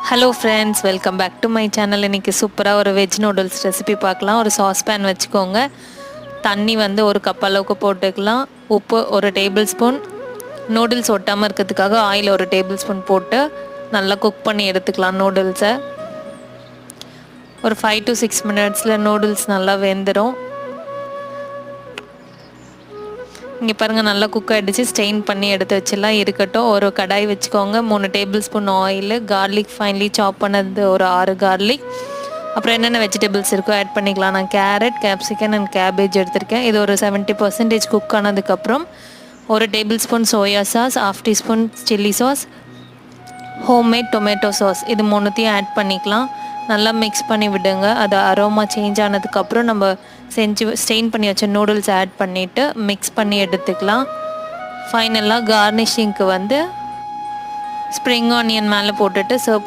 Hello friends, welcome back to my channel. இன்றைக்கி சூப்பராக ஒரு வெஜ் நூடுல்ஸ் ரெசிபி பார்க்கலாம். ஒரு சாஸ் பேன் வச்சுக்கோங்க. தண்ணி வந்து ஒரு கப் அளவுக்கு போட்டுக்கலாம். உப்பு ஒரு டேபிள் ஸ்பூன், நூடுல்ஸ் ஒட்டாமல் இருக்கிறதுக்காக ஆயில் ஒரு டேபிள் ஸ்பூன் போட்டு நல்லா குக் பண்ணி எடுத்துக்கலாம் நூடுல்ஸை. ஒரு 5 to 6 மினிட்ஸில் நூடுல்ஸ் நல்லா வெந்துடும். இங்கே பாருங்கள், நல்லா குக் ஆகிடுச்சு. ஸ்டெயின் பண்ணி எடுத்து வச்சிடலாம். இருக்கட்டும். ஒரு கடாய் வச்சுக்கோங்க. 3 table spoon oil, garlic finally சாப் பண்ணது ஒரு 6 கார்லிக், அப்புறம் என்னென்ன வெஜிடபிள்ஸ் இருக்கோ ஆட் பண்ணிக்கலாம். நான் கேரட், கேப்சிகன் அண்ட் கேபேஜ் எடுத்திருக்கேன். இது ஒரு 70% குக் ஆனதுக்கப்புறம் ஒரு table spoon soya sauce, 1/2 teaspoon chilli sauce, homemade tomato sauce, இது 3த்தையும் ஆட் பண்ணிக்கலாம். நல்லா மிக்ஸ் பண்ணி விடுங்க. அது அரோமா சேஞ்ச் ஆனதுக்கப்புறம் நம்ம ஸ்டெயின் பண்ணி வச்ச நூடுல்ஸ் ஆட் பண்ணிவிட்டு மிக்ஸ் பண்ணி எடுத்துக்கலாம். ஃபைனலாக கார்னிஷிங்க்கு வந்து ஸ்ப்ரிங் ஆனியன் மேலே போட்டுட்டு சர்வ்